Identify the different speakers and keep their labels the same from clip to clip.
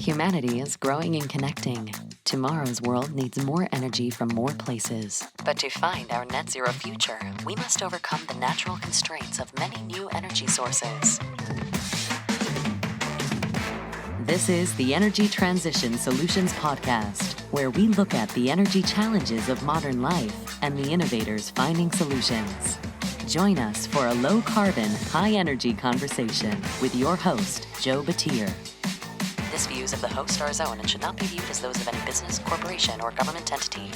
Speaker 1: Humanity is growing and connecting. Tomorrow's world needs more energy from more places. But to find our net zero future, we must overcome the natural constraints of many new energy sources. This is the Energy Transition Solutions Podcast, where we look at the energy challenges of modern life and the innovators finding solutions. Join us for a low-carbon, high-energy conversation with your host, Joe Batir. The views of the host are his own and should not be viewed as those of any business, corporation, or government entity.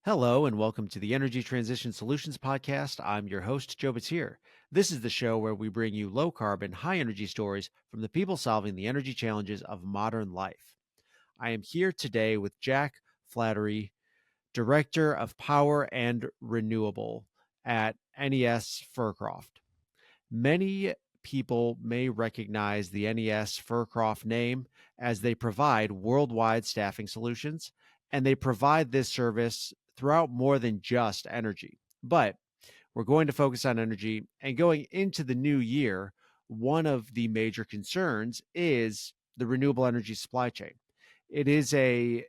Speaker 2: Hello and welcome to the Energy Transition Solutions Podcast. I'm your host, Joe Batir. This is the show where we bring you low-carbon, high-energy stories from the people solving the energy challenges of modern life. I am here today with Jack Flaherty, Director of Power and Renewable at NES Fircroft. Many people may recognize the NES Fircroft name as they provide worldwide staffing solutions, and they provide this service throughout more than just energy. But we're going to focus on energy, and going into the new year, one of the major concerns is the renewable energy supply chain. It is a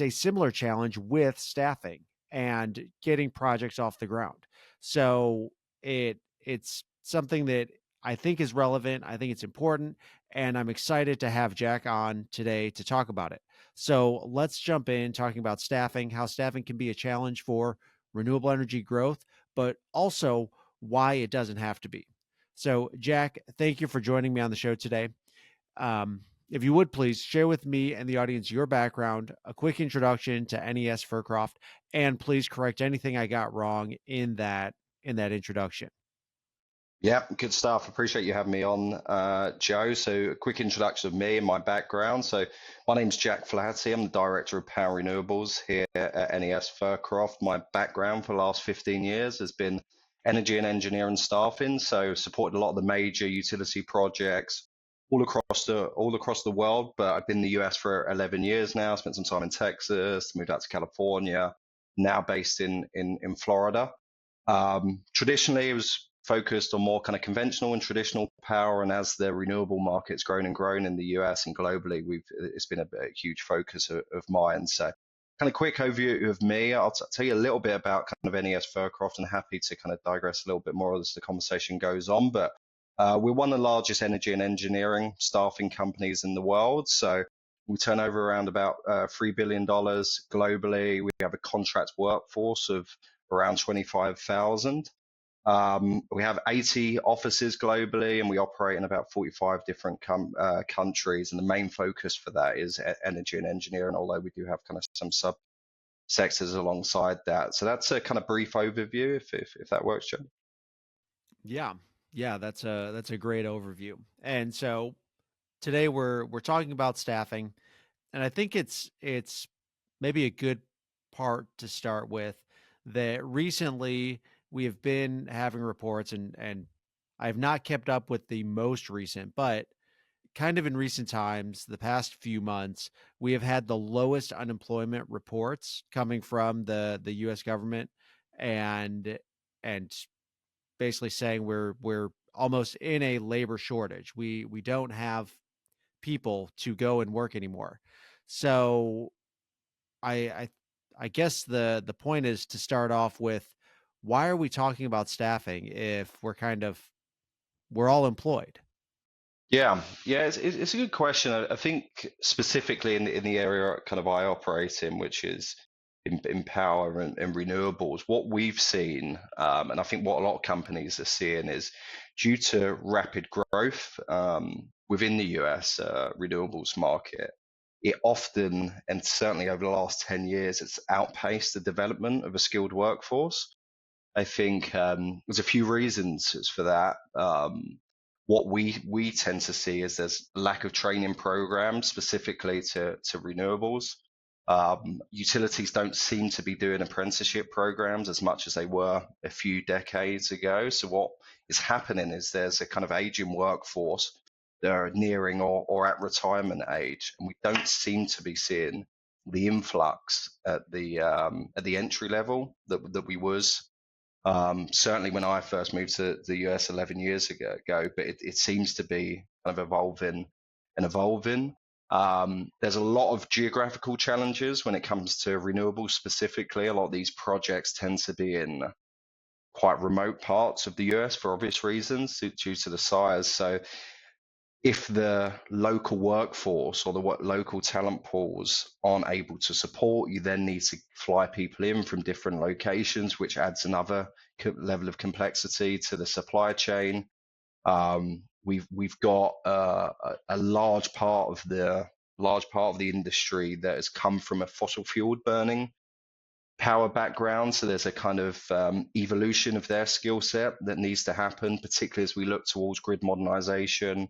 Speaker 2: similar challenge with staffing and getting projects off the ground. So it's something that I think is relevant. I think it's important, and I'm excited to have Jack on today to talk about it. So let's jump in talking about staffing, how staffing can be a challenge for renewable energy growth, but also why it doesn't have to be. So Jack, thank you for joining me on the show today. If you would please share with me and the audience your background, a quick introduction to NES Fircroft, and please correct anything I got wrong in that introduction.
Speaker 3: Yeah, good stuff. Appreciate you having me on, Joe. So a quick introduction of me and my background. So my name's Jack Flaherty. I'm the Director of Power and Renewables here at NES Fircroft. My background for the last 15 years has been energy and engineering staffing. So supported a lot of the major utility projects all across the world. But I've been in the US for 11 years now. Spent some time in Texas, moved out to California, now based in Florida. Traditionally, it was focused on more kind of conventional and traditional power, and as the renewable market's grown and grown in the US and globally, it's been a huge focus of mine. So kind of quick overview of me. I'll tell you a little bit about kind of NES Fircroft, and happy to kind of digress a little bit more as the conversation goes on. But we're one of the largest energy and engineering staffing companies in the world. So we turn over around about $3 billion globally. We have a contract workforce of around 25,000. We have 80 offices globally, and we operate in about 45 different countries. And the main focus for that is energy and engineering, although we do have kind of some sub-sectors alongside that. So that's a kind of brief overview, if that works, Joe.
Speaker 2: Yeah, that's a great overview. And so today we're talking about staffing, and I think it's maybe a good part to start with that recently we have been having reports, and I have not kept up with the most recent, but kind of in recent times, the past few months, we have had the lowest unemployment reports coming from the US government, and basically saying we're almost in a labor shortage. We don't have people to go and work anymore. So I guess the point is to start off with, why are we talking about staffing if we're all employed?
Speaker 3: Yeah, it's a good question. I think specifically in the area kind of I operate in, which is in power and renewables, what we've seen, and I think what a lot of companies are seeing, is due to rapid growth within the US renewables market, it often, and certainly over the last 10 years, it's outpaced the development of a skilled workforce. I think there's a few reasons for that. What we tend to see is there's lack of training programs specifically to renewables. Utilities don't seem to be doing apprenticeship programs as much as they were a few decades ago. So what is happening is there's a kind of aging workforce that are nearing or at retirement age, and we don't seem to be seeing the influx at the entry level that we was Certainly when I first moved to the US 11 years ago, but it seems to be kind of evolving and evolving. There's a lot of geographical challenges when it comes to renewables specifically. A lot of these projects tend to be in quite remote parts of the US for obvious reasons due to the size. So if the local workforce or the local talent pools aren't able to support, you then need to fly people in from different locations, which adds another level of complexity to the supply chain. We've got a large part of the industry that has come from a fossil fuel burning power background. So there's a kind of evolution of their skill set that needs to happen, particularly as we look towards grid modernization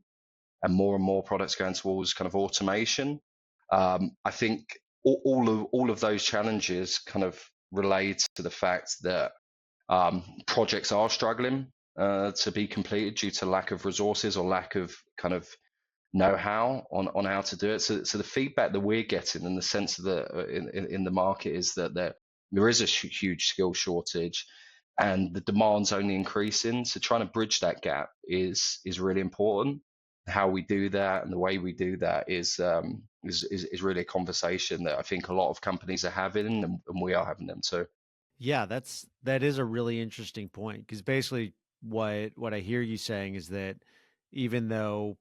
Speaker 3: and more products going towards kind of automation. I think all of those challenges kind of relate to the fact that projects are struggling to be completed due to lack of resources or lack of kind of know-how on how to do it. So the feedback that we're getting and the sense of in the market is that there is a huge skill shortage and the demand's only increasing. So trying to bridge that gap is really important. How we do that and the way we do that is really a conversation that I think a lot of companies are having, and we are having them too.
Speaker 2: Yeah, that is a really interesting point, because basically what I hear you saying is that even though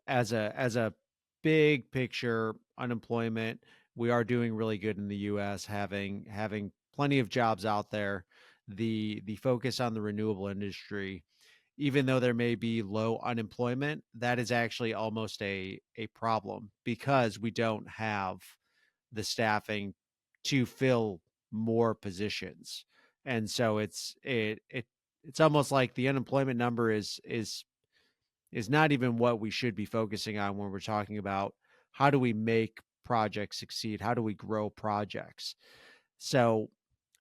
Speaker 2: as a big picture unemployment, we are doing really good in the US, having plenty of jobs out there. The focus on the renewable industry, even though there may be low unemployment, that is actually almost a problem, because we don't have the staffing to fill more positions. And so it's almost like the unemployment number is not even what we should be focusing on when we're talking about how do we make projects succeed? How do we grow projects? So,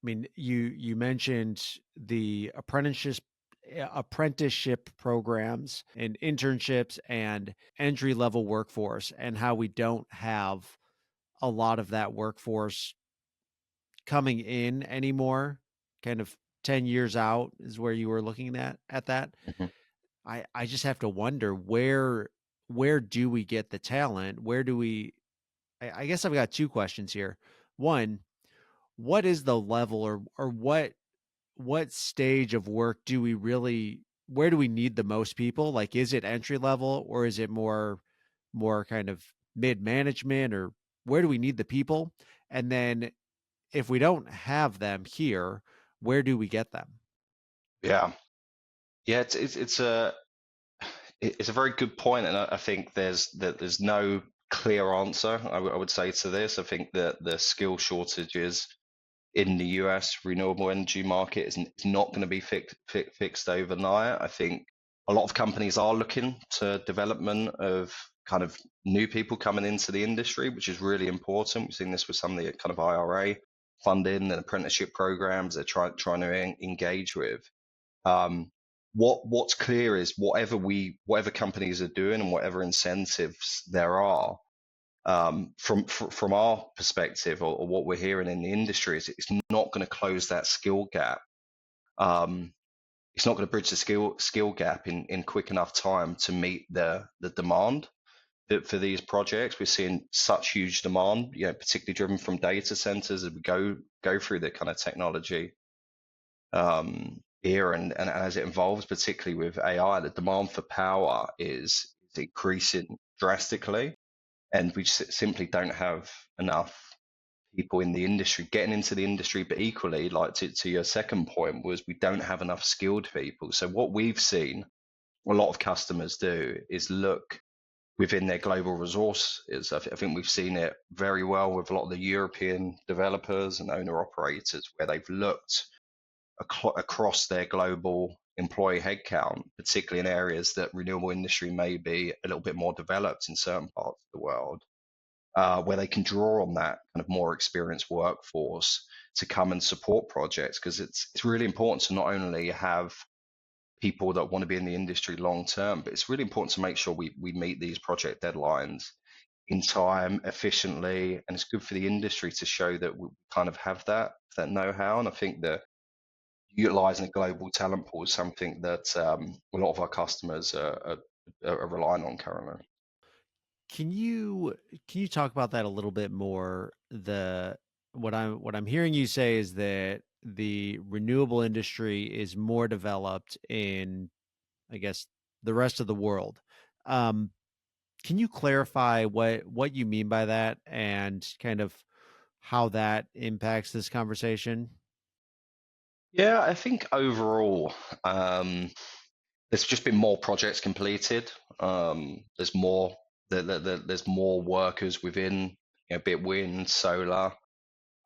Speaker 2: I mean, you mentioned the apprenticeship programs and internships and entry level workforce, and how we don't have a lot of that workforce coming in anymore. Kind of 10 years out is where you were looking at that.
Speaker 3: Mhm.
Speaker 2: I just have to wonder, where do we get the talent? Where do we I guess I've got two questions here. One, what is the level, or what stage of work do we really where do we need the most people? Like, is it entry level, or is it more kind of mid management, or where do we need the people? And then if we don't have them here, where do we get them?
Speaker 3: Yeah, yeah, it's a very good point, and I think there's no clear answer. I would say to this. I think that the skill shortages in the US renewable energy market is not going to be fixed overnight. I think a lot of companies are looking to development of kind of new people coming into the industry, which is really important. We've seen this with some of the kind of IRA funding and apprenticeship programs they're trying to engage with. Um, what's clear is whatever companies are doing and whatever incentives there are, from our perspective, or what we're hearing in the industry, is it's not going to close that skill gap. Um, it's not going to bridge the skill gap in quick enough time to meet the demand for these projects. We're seeing such huge demand, particularly driven from data centers as we go through the kind of technology era, and as it evolves, particularly with AI, the demand for power is increasing drastically, and we simply don't have enough people in the industry getting into the industry. But equally, like to your second point, was we don't have enough skilled people. So what we've seen a lot of customers do is look within their global resources. I think we've seen it very well with a lot of the European developers and owner operators, where they've looked across their global employee headcount, particularly in areas that renewable industry may be a little bit more developed in certain parts of the world, where they can draw on that kind of more experienced workforce to come and support projects. Because it's really important to not only have people that want to be in the industry long term, but it's really important to make sure we meet these project deadlines in time, efficiently, and it's good for the industry to show that we kind of have that know-how. And I think that utilizing a global talent pool is something that a lot of our customers are relying on currently.
Speaker 2: Can you talk about that a little bit more? The what I'm hearing you say is that the renewable industry is more developed in, I guess, the rest of the world. Um, can you clarify what you mean by that and kind of how that impacts this conversation?
Speaker 3: Yeah, I think overall, um, there's just been more projects completed. There's more there's more workers within, be it wind, solar.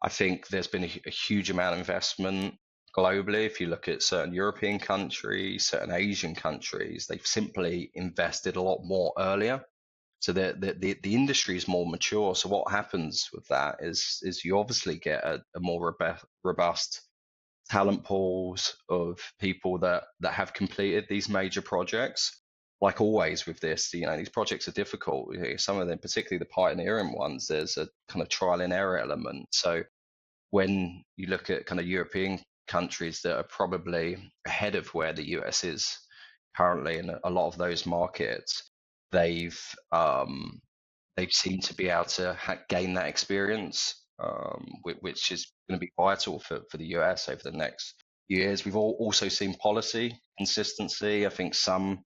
Speaker 3: I think there's been a huge amount of investment globally. If you look at certain European countries, certain Asian countries, they've simply invested a lot more earlier. So the industry is more mature. So what happens with that is you obviously get a more robust talent pools of people that have completed these major projects. Like always with this, these projects are difficult. Some of them, particularly the pioneering ones, there's a kind of trial and error element. So when you look at kind of European countries that are probably ahead of where the US is currently in a lot of those markets, they've um, they've seemed to be able to gain that experience, which is going to be vital for the US over the next years. We've also seen policy consistency. I think some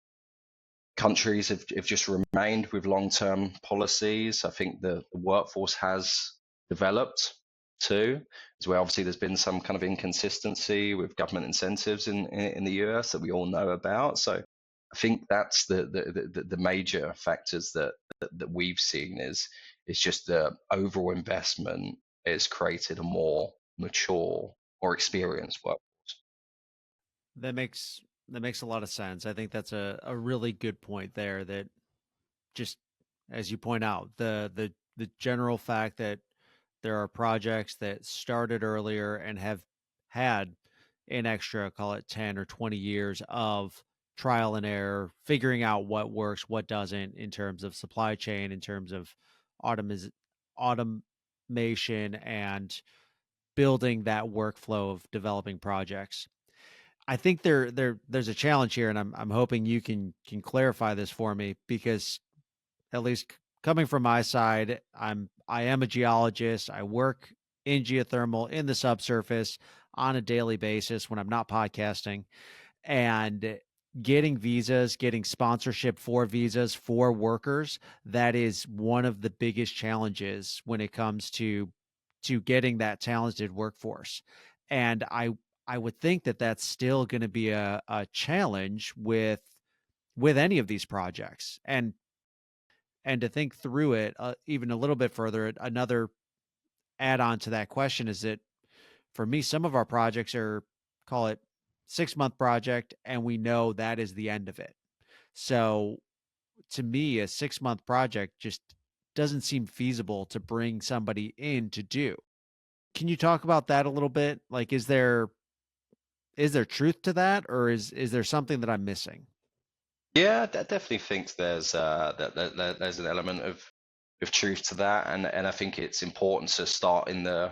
Speaker 3: countries have just remained with long-term policies. I think the workforce has developed too, as well. Obviously, there's been some kind of inconsistency with government incentives in the US that we all know about. So I think that's the major factors that we've seen is just the overall investment has created a more mature or experienced workforce.
Speaker 2: That makes a lot of sense. I think that's a really good point there, that just as you point out, the general fact that there are projects that started earlier and have had an extra, call it 10 or 20 years of trial and error, figuring out what works, what doesn't in terms of supply chain, in terms of automiz- automation and building that workflow of developing projects. I think there's a challenge here, and I'm hoping you can clarify this for me, because at least coming from my side, I am a geologist. I work in geothermal in the subsurface on a daily basis when I'm not podcasting, and getting visas, getting sponsorship for visas for workers, that is one of the biggest challenges when it comes to getting that talented workforce. And I would think that that's still going to be a challenge with any of these projects. And to think through it even a little bit further, another add on to that question is that for me, some of our projects are, call it 6-month project, and we know that is the end of it. So to me, a 6-month project just doesn't seem feasible to bring somebody in to do. Can you talk about that a little bit? Like, is there truth to that, or is there something that I'm missing?
Speaker 3: Yeah, I definitely think there's there's an element of truth to that, and I think it's important to start in the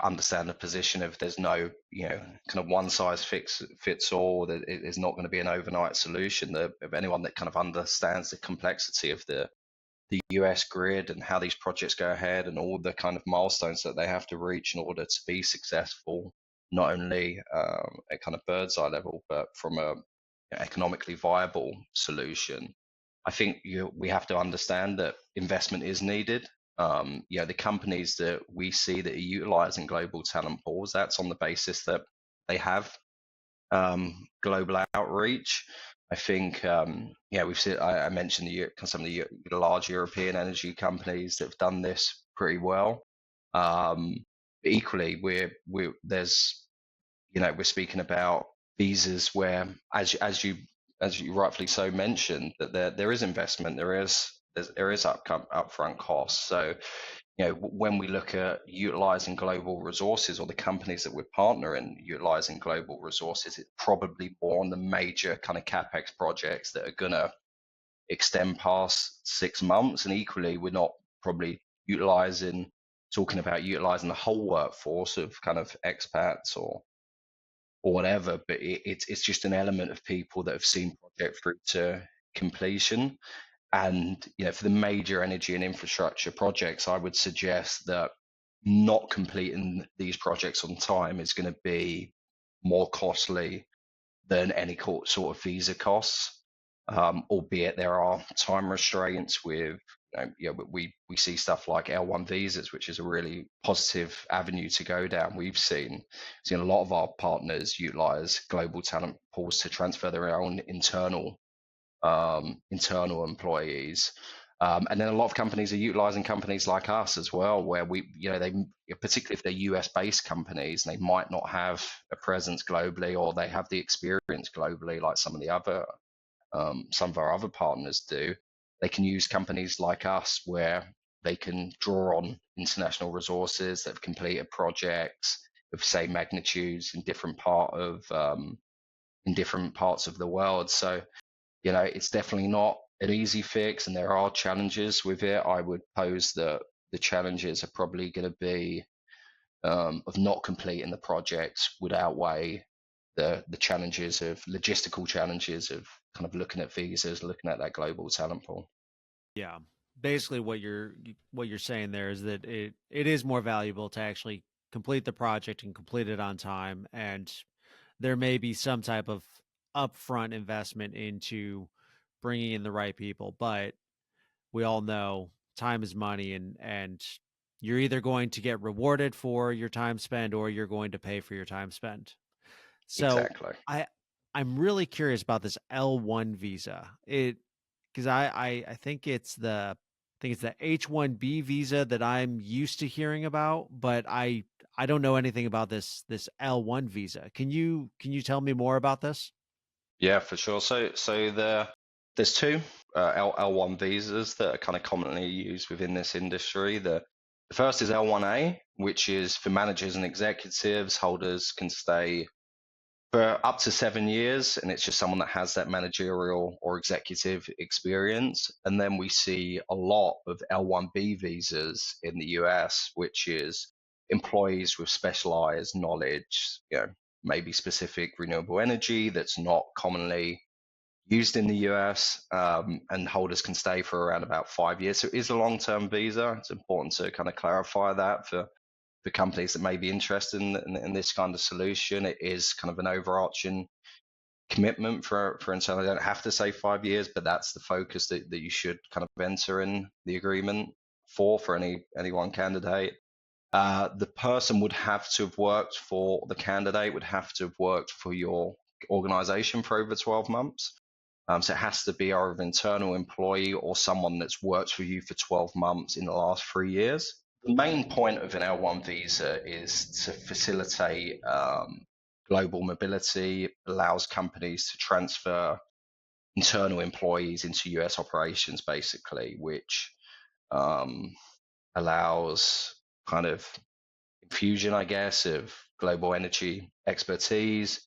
Speaker 3: understand the position of there's no kind of one size fits all. That it is not going to be an overnight solution. Of anyone that kind of understands the complexity of the US grid and how these projects go ahead and all the kind of milestones that they have to reach in order to be successful, not only at kind of bird's eye level, but from a economically viable solution. I think we have to understand that investment is needed. The companies that we see that are utilizing global talent pools, that's on the basis that they have global outreach. I think, we've seen. I mentioned some of the large European energy companies that have done this pretty well. But equally, there's we're speaking about visas where, as you rightfully so mentioned, that there is investment, there is upfront costs. So when we look at utilizing global resources, or the companies that we're partnering utilizing global resources, it's probably more on the major kind of capex projects that are going to extend past 6 months. And equally, we're not probably talking about utilizing the whole workforce of kind of expats or or whatever, but it's just an element of people that have seen project through to completion. And for the major energy and infrastructure projects, I would suggest that not completing these projects on time is going to be more costly than any sort of visa costs, albeit there are time restraints with, we see stuff like L1 visas, which is a really positive avenue to go down. We've seen a lot of our partners utilize global talent pools to transfer their own internal employees. And then a lot of companies are utilizing companies like us as well, where they, particularly if they're US based companies, they might not have a presence globally, or they have the experience globally, like some of our other partners do. They can use companies like us where they can draw on international resources that have completed projects of same magnitudes in different parts of the world. So it's definitely not an easy fix, and there are challenges with it. I would pose that the challenges are probably going to be of not completing the project would outweigh the challenges of logistical challenges of kind of looking at visas, looking at that global talent pool.
Speaker 2: Yeah. Basically what you're saying there is that it is more valuable to actually complete the project and complete it on time, and there may be some type of upfront investment into bringing in the right people, but we all know time is money, and you're either going to get rewarded for your time spent or you're going to pay for your time spent. So
Speaker 3: Exactly.
Speaker 2: I I'm really curious about this L1 visa. It because I think it's the H1B visa that I'm used to hearing about, but I don't know anything about this L1 visa. Can you tell me more about this?
Speaker 3: Yeah, for sure. There's two L1 visas that are kind of commonly used within this industry. The first is L1A, which is for managers and executives. Holders can stay for up to 7 years, and it's just someone that has that managerial or executive experience. And then we see a lot of L1B visas in the US, which is employees with specialized knowledge, maybe specific renewable energy that's not commonly used in the US, and holders can stay for around about 5 years. So it is a long-term visa. It's important to kind of clarify that for companies that may be interested in this kind of solution. It is kind of an overarching commitment for internal. They don't have to say 5 years, but that's the focus that you should kind of enter in the agreement for any one candidate. The person would have to have worked for the candidate would have to have worked for your organization for over 12 months. So it has to be either an internal employee or someone that's worked for you for 12 months in the last 3 years. The main point of an L1 visa is to facilitate global mobility. It allows companies to transfer internal employees into US operations, basically, which um, allows kind of infusion, I guess, of global energy expertise.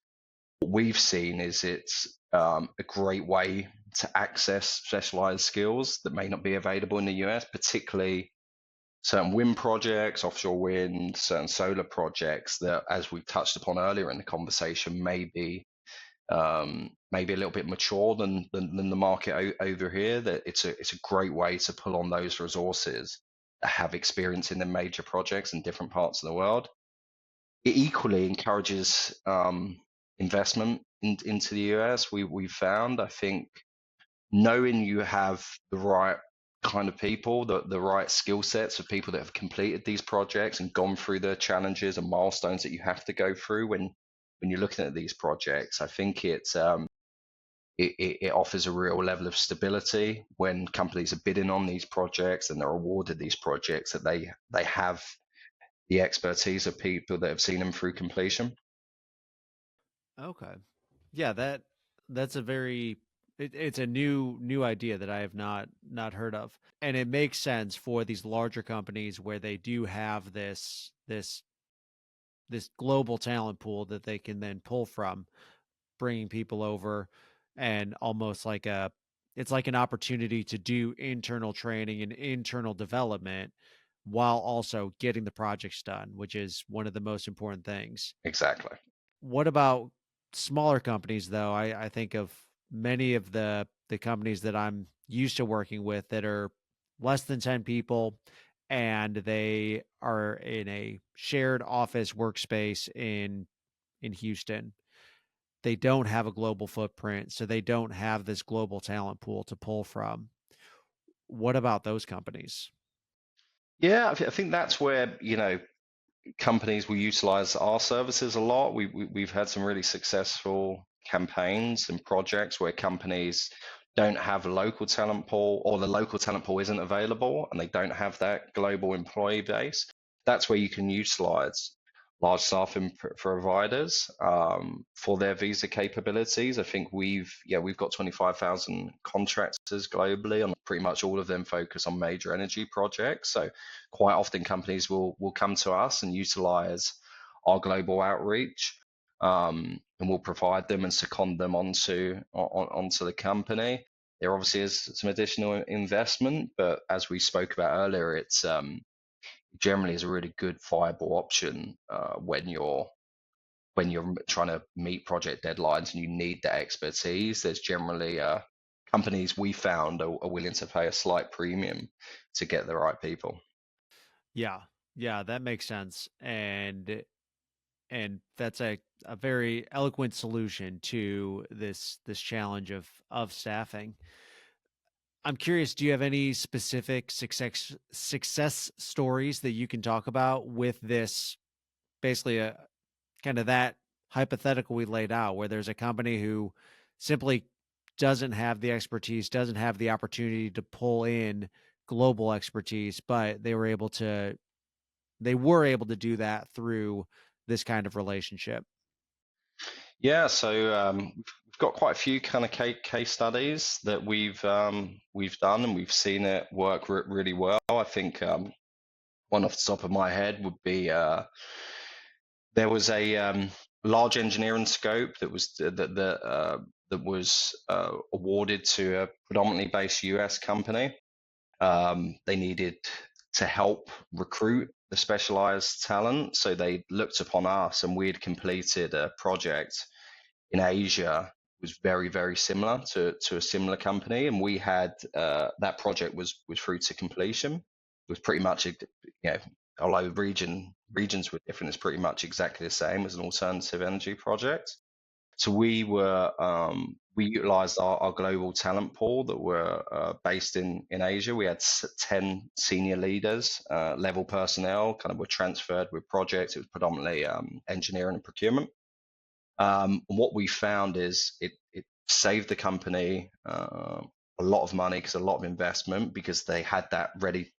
Speaker 3: What we've seen is it's a great way to access specialized skills that may not be available in the US, particularly certain wind projects, offshore wind, certain solar projects that, as we touched upon earlier in the conversation, maybe a little bit mature than the market over here. That it's a great way to pull on those resources that have experience in the major projects in different parts of the world. It equally encourages investment into the US. We've found, I think, knowing you have the right kind of people, the right skill sets of people that have completed these projects and gone through the challenges and milestones that you have to go through when you're looking at these projects. I think it offers a real level of stability when companies are bidding on these projects and they're awarded these projects, that they have the expertise of people that have seen them through completion.
Speaker 2: Okay. Yeah, that's a very it's a new idea that I have not heard of. And it makes sense for these larger companies where they do have this global talent pool that they can then pull from, bringing people over, and almost like a it's like an opportunity to do internal training and internal development while also getting the projects done, which is one of the most important things.
Speaker 3: Exactly.
Speaker 2: What about smaller companies, though? I think of many of the companies that I'm used to working with that are less than 10 people, and they are in a shared office workspace in Houston. They don't have a global footprint, so they don't have this global talent pool to pull from. What about those companies?
Speaker 3: Yeah, I think that's where, companies will utilize our services a lot. We've had some really successful campaigns and projects where companies don't have a local talent pool, or the local talent pool isn't available and they don't have that global employee base. That's where you can utilize large staffing providers for their visa capabilities. I think we've got 25,000 contractors globally, and pretty much all of them focus on major energy projects. So quite often companies will come to us and utilize our global outreach, and we'll provide them and second them onto the company. There obviously is some additional investment, but as we spoke about earlier, it's generally is a really good viable option when you're trying to meet project deadlines and you need that expertise. There's generally companies we found are willing to pay a slight premium to get the right people.
Speaker 2: Yeah. Yeah, that makes sense. And that's a very eloquent solution to this challenge of staffing. I'm curious, do you have any specific success stories that you can talk about with this, basically a kind of that hypothetical we laid out, where there's a company who simply doesn't have the expertise, doesn't have the opportunity to pull in global expertise, but they were able to do that through this kind of relationship?
Speaker 3: Yeah, so we've got quite a few kind of case studies that we've done, and we've seen it work really well. I think one off the top of my head would be there was a large engineering scope that was awarded to a predominantly based US company. They needed to help recruit the specialized talent, so they looked upon us, and we had completed a project in Asia was very, very similar to a similar company, and we had that project was through to completion. It was pretty much, although regions were different, it's pretty much exactly the same as an alternative energy project. So we utilized our global talent pool that were based in Asia. We had 10 senior leaders, level personnel, kind of were transferred with projects. It was predominantly engineering and procurement. What we found is it saved the company a lot of money, because a lot of investment, because they had that ready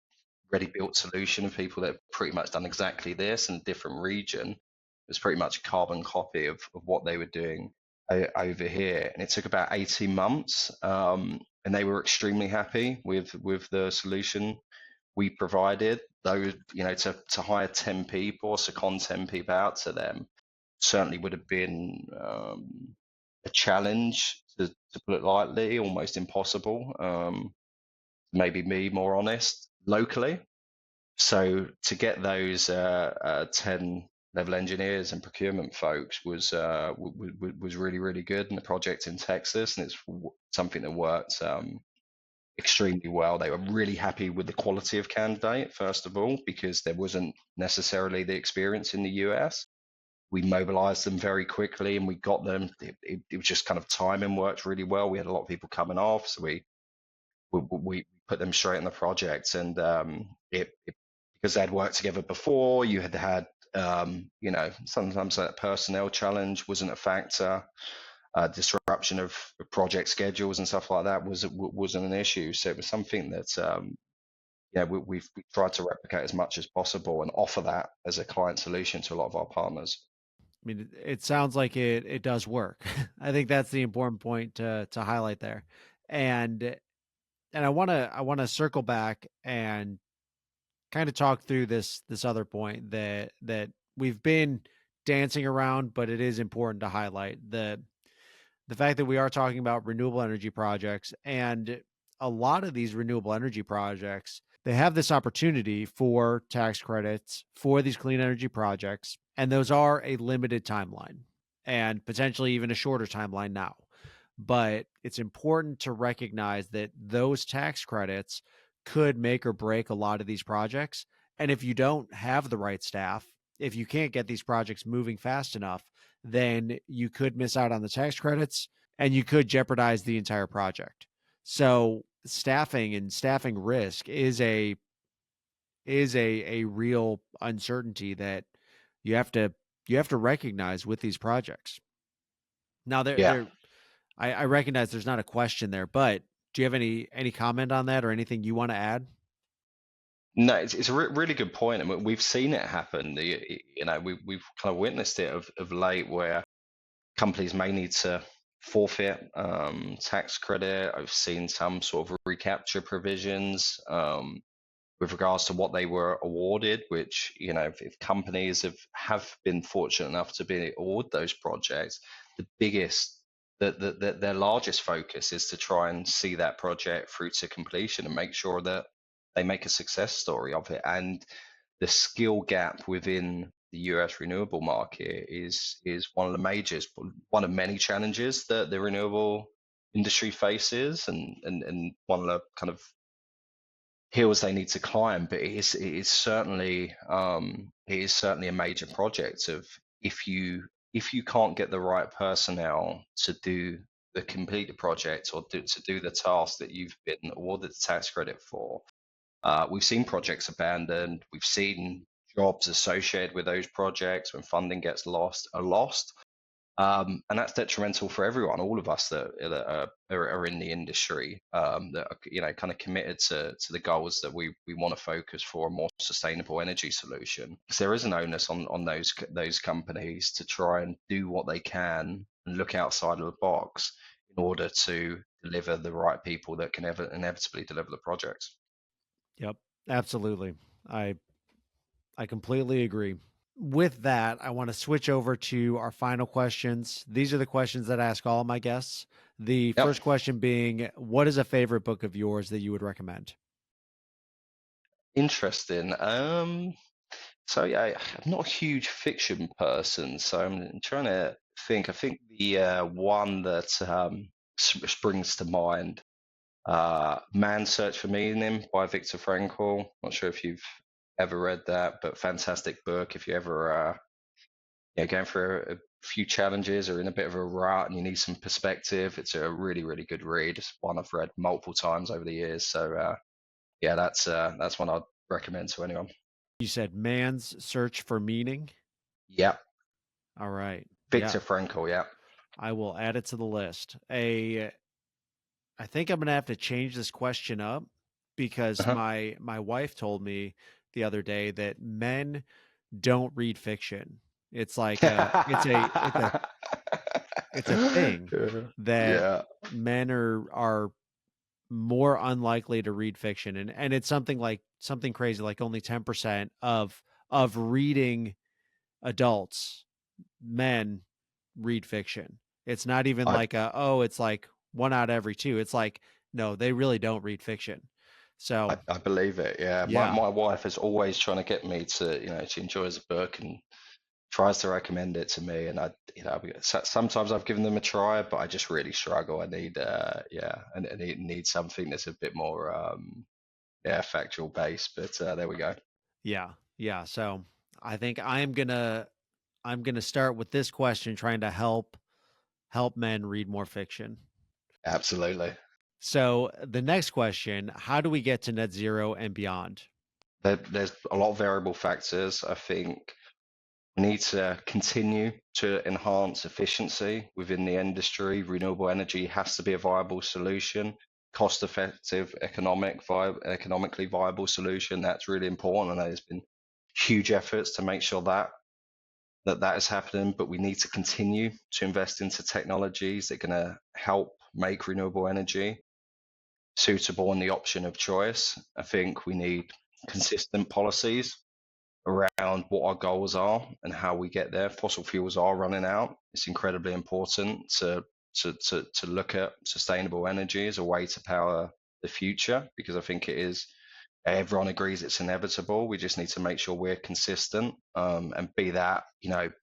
Speaker 3: built solution of people that have pretty much done exactly this in a different region. It was pretty much a carbon copy of what they were doing over here, and it took about 18 months, and they were extremely happy with the solution we provided. Though, to hire 10 people or second 10 people out to them certainly would have been a challenge, to put it lightly, almost impossible. Maybe me more honest locally. So to get those 10 level engineers and procurement folks was really, really good in the project in Texas, and it's something that worked extremely well. They were really happy with the quality of candidate, first of all, because there wasn't necessarily the experience in the US. We mobilized them very quickly, and we got them. It was just kind of timing worked really well. We had a lot of people coming off, so we put them straight in the project, and because they'd worked together before, you had sometimes that personnel challenge wasn't a factor. Disruption of project schedules and stuff like that wasn't an issue. So it was something that we've tried to replicate as much as possible and offer that as a client solution to a lot of our partners.
Speaker 2: I mean, it sounds like it does work. I think that's the important point to highlight there. And I want to circle back and kind of talk through this other point that we've been dancing around, but it is important to highlight the fact that we are talking about renewable energy projects, and a lot of these renewable energy projects, they have this opportunity for tax credits for these clean energy projects, and those are a limited timeline. and potentially even a shorter timeline now. But it's important to recognize that those tax credits could make or break a lot of these projects. And if you don't have the right staff, if you can't get these projects moving fast enough, then you could miss out on the tax credits and you could jeopardize the entire project. So staffing and staffing risk is a real uncertainty that you have to recognize with these projects. Now
Speaker 3: Yeah.
Speaker 2: I recognize there's not a question there, but do you have any comment on that or anything you want to add?
Speaker 3: No, it's a really good point, and we've seen it happen. We've kind of witnessed it of late, where companies may need to forfeit tax credit. I've seen some sort of recapture provisions with regards to what they were awarded, which, if companies have been fortunate enough to be awarded those projects, the biggest, their largest focus is to try and see that project through to completion and make sure that they make a success story of it. And the skill gap within the US renewable market is one of the majors, one of many challenges that the renewable industry faces, and one of the kind of hills they need to climb. But it is certainly a major project of, if you can't get the right personnel to complete the project, or to do the task that you've been awarded the tax credit for. We've seen projects abandoned. We've seen jobs associated with those projects, when funding gets lost, are lost. And that's detrimental for everyone, all of us that are in the industry, that are, kind of committed to the goals that we want to focus for a more sustainable energy solution. Because there is an onus on those companies to try and do what they can and look outside of the box in order to deliver the right people that can inevitably deliver the projects.
Speaker 2: Yep, absolutely. I I completely agree. With that, I want to switch over to our final questions. These are the questions that I ask all of my guests. The
Speaker 3: Yep.
Speaker 2: first question being, what is a favorite book of yours that you would recommend?
Speaker 3: Interesting. So yeah, I'm not a huge fiction person, so I'm trying to think. I think the one that springs to mind, "Man's Search for Meaning" by Viktor Frankl. Not sure if you've ever read that, but fantastic book. If you ever going through a few challenges or in a bit of a rut and you need some perspective, it's a really, really good read. It's one I've read multiple times over the years. So yeah, that's one I'd recommend to anyone.
Speaker 2: You said Man's Search for Meaning.
Speaker 3: Yeah,
Speaker 2: All right. Yeah,
Speaker 3: Viktor Frankl. Yeah.
Speaker 2: I will add it to the list. I think I'm going to have to change this question up because
Speaker 3: Uh-huh.
Speaker 2: my wife told me the other day that men don't read fiction. It's like it's a thing that
Speaker 3: Yeah,
Speaker 2: men are more unlikely to read fiction, and it's something crazy like only 10% of reading adults, men, read fiction. It's not even
Speaker 3: I
Speaker 2: like it's like one out of every two. It's like, no, they really don't read fiction. So
Speaker 3: I believe it. Yeah, my
Speaker 2: yeah,
Speaker 3: my wife is always trying to get me to, she enjoys a book and tries to recommend it to me, and sometimes I've given them a try, but I just really struggle. I need and it needs something that's a bit more factual based. But there we go.
Speaker 2: yeah. So I think I'm gonna start with this question, trying to help men read more fiction.
Speaker 3: Absolutely.
Speaker 2: So the next question, how do we get to net zero and beyond?
Speaker 3: There's a lot of variable factors. I think we need to continue to enhance efficiency within the industry. Renewable energy has to be a viable solution, cost-effective, economically viable solution. That's really important, and there's been huge efforts to make sure that is happening. But we need to continue to invest into technologies that are going to help make renewable energy suitable and the option of choice. I think we need consistent policies around what our goals are and how we get there. Fossil fuels are running out. It's incredibly important to look at sustainable energy as a way to power the future, because I think it is everyone agrees it's inevitable. We just need to make sure we're consistent, and be that,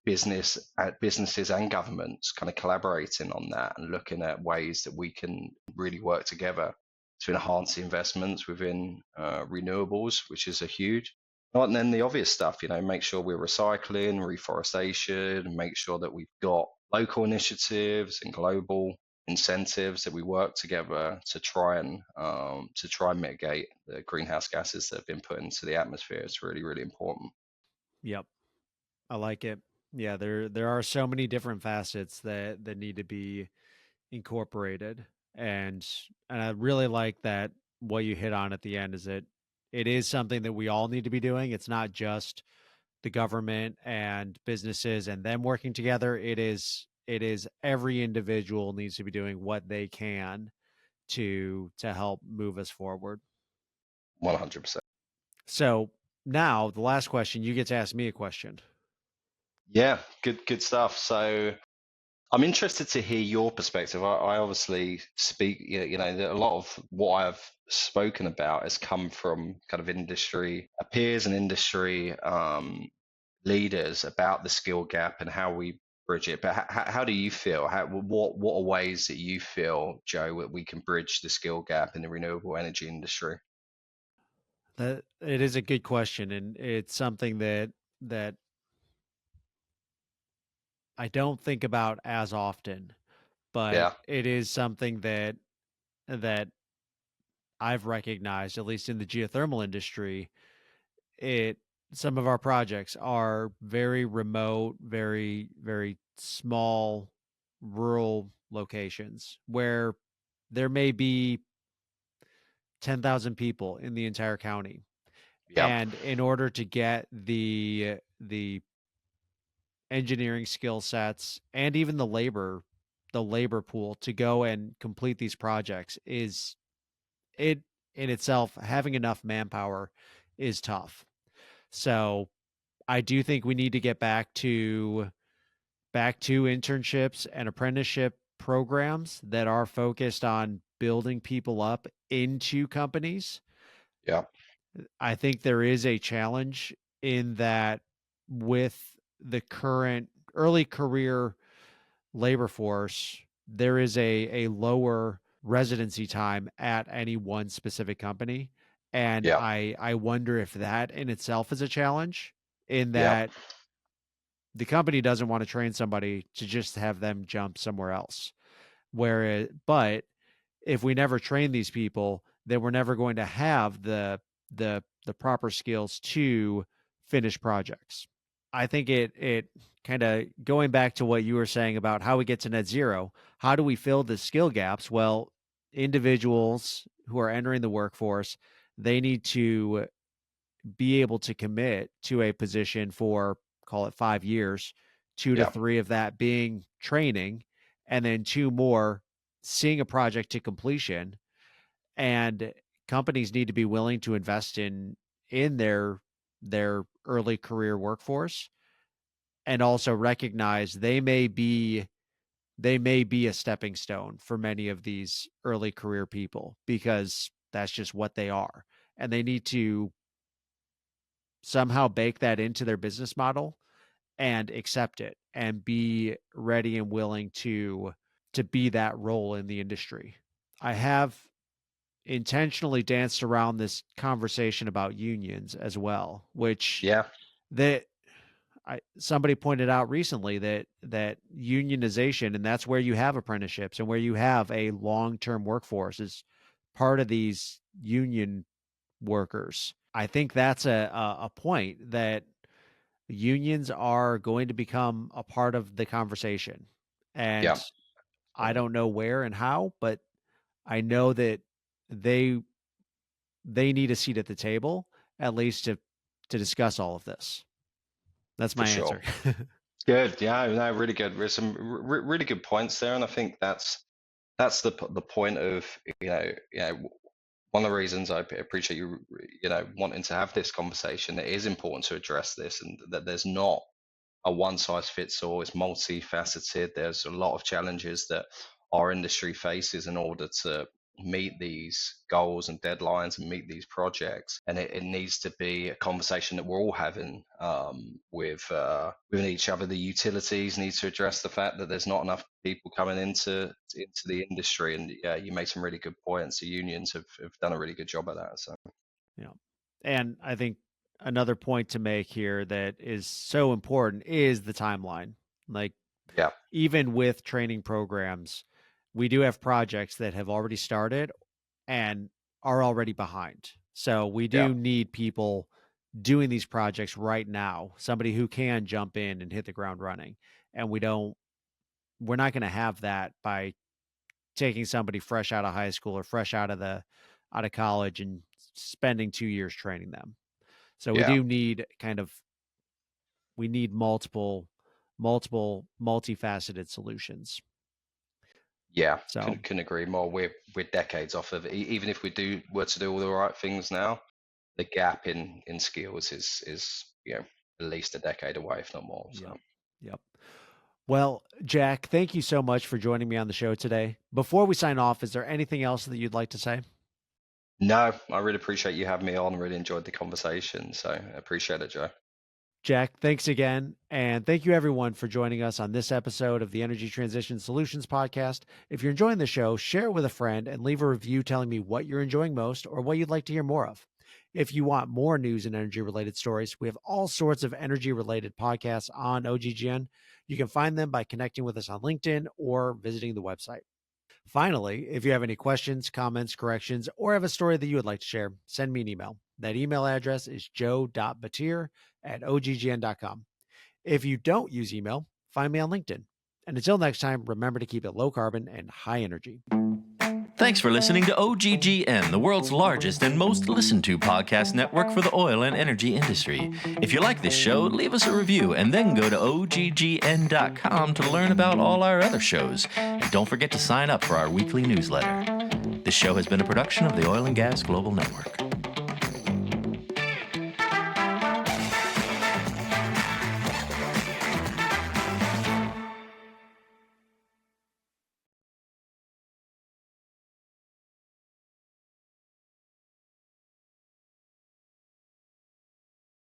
Speaker 3: businesses and governments kind of collaborating on that and looking at ways that we can really work together to enhance the investments within renewables, which is a huge. And then the obvious stuff, make sure we're recycling, reforestation, and make sure that we've got local initiatives and global incentives that we work together to try and mitigate the greenhouse gases that have been put into the atmosphere. It's really, really important.
Speaker 2: Yep. I like it. Yeah, there are so many different facets that need to be incorporated, and I really like that what you hit on at the end is that it is something that we all need to be doing. It's not just the government and businesses and them working together. It is every individual needs to be doing what they can to help move us forward.
Speaker 3: 100%.
Speaker 2: So now the last question, you get to ask me a question.
Speaker 3: Yeah, good stuff. So I'm interested to hear your perspective. I obviously speak, a lot of what I've spoken about has come from kind of industry peers and industry leaders about the skill gap and how we bridge it. But how do you feel? What are ways that you feel, Joe, that we can bridge the skill gap in the renewable energy industry?
Speaker 2: That it is a good question, and it's something that I don't think about as often, but
Speaker 3: Yeah,
Speaker 2: it is something that I've recognized, at least in the geothermal industry. It Some of our projects are very remote, very small, rural locations where there may be 10,000 people in the entire county.
Speaker 3: yeah,
Speaker 2: And in order to get the engineering skill sets and even the labor pool to go and complete these projects is it in itself, having enough manpower is tough. So I do think we need to get back to internships and apprenticeship programs that are focused on building people up into companies.
Speaker 3: yeah,
Speaker 2: I think there is a challenge in that with the current early career labor force, there is a lower residency time at any one specific company. And
Speaker 3: yeah,
Speaker 2: I wonder if that in itself is a challenge, in
Speaker 3: yeah,
Speaker 2: that the company doesn't want to train somebody to just have them jump somewhere else. But if we never train these people, then we're never going to have the proper skills to finish projects. I think it kind of going back to what you were saying about how we get to net zero, how do we fill the skill gaps? Well, individuals who are entering the workforce, they need to be able to commit to a position for, call it 5 years, 2 to 3 of that being training, and then 2 more seeing a project to completion. And companies need to be willing to invest in their early career workforce, and also recognize they may be a stepping stone for many of these early career people, because that's just what they are. And they need to somehow bake that into their business model and accept it and be ready and willing to be that role in the industry. I have intentionally danced around this conversation about unions as well, which
Speaker 3: yeah,
Speaker 2: that somebody pointed out recently that unionization, and that's where you have apprenticeships and where you have a long-term workforce, is part of these union workers. I think that's a point that unions are going to become a part of the conversation. And
Speaker 3: yeah,
Speaker 2: I don't know where and how, but I know that they they need a seat at the table, at least to discuss all of this. That's
Speaker 3: for
Speaker 2: my
Speaker 3: sure.
Speaker 2: answer.
Speaker 3: Good. Yeah, no, really good. There's some really good points there, and I think that's the point of one of the reasons I appreciate you wanting to have this conversation. It is important to address this, and that there's not a one size fits all. It's multifaceted. There's a lot of challenges that our industry faces in order to meet these goals and deadlines and meet these projects. And it needs to be a conversation that we're all having with each other. The utilities need to address the fact that there's not enough people coming into the industry. And yeah, you make some really good points. The unions have done a really good job of that. So
Speaker 2: Yeah. And I think another point to make here that is so important is the timeline. Like,
Speaker 3: yeah,
Speaker 2: even with training programs, we do have projects that have already started and are already behind. So we
Speaker 3: yeah,
Speaker 2: do need people doing these projects right now, somebody who can jump in and hit the ground running. And we're not going to have that by taking somebody fresh out of high school or fresh out of college and spending 2 years training them. So we
Speaker 3: yeah.
Speaker 2: do need we need multifaceted solutions.
Speaker 3: Yeah,
Speaker 2: So
Speaker 3: couldn't agree more. We're decades off of it. Even if we were to do all the right things now, the gap in skills is at least a decade away, if not more. So
Speaker 2: yep. Yep. Well, Jack, thank you so much for joining me on the show today. Before we sign off, is there anything else that you'd like to say?
Speaker 3: no, I really appreciate you having me on. Really enjoyed the conversation. So I appreciate it, Joe.
Speaker 2: Jack, thanks again. And thank you, everyone, for joining us on this episode of the Energy Transition Solutions Podcast. If you're enjoying the show, share it with a friend and leave a review telling me what you're enjoying most or what you'd like to hear more of. If you want more news and energy related stories, we have all sorts of energy related podcasts on OGGN. You can find them by connecting with us on LinkedIn or visiting the website. Finally, if you have any questions, comments, corrections, or have a story that you would like to share, send me an email. That email address is joe.batir@oggn.com. If you don't use email, find me on LinkedIn. And until next time, remember to keep it low carbon and high energy.
Speaker 4: Thanks for listening to OGGN, the world's largest and most listened to podcast network for the oil and energy industry. If you like this show, leave us a review and then go to oggn.com to learn about all our other shows. And don't forget to sign up for our weekly newsletter. This show has been a production of the Oil and Gas Global Network.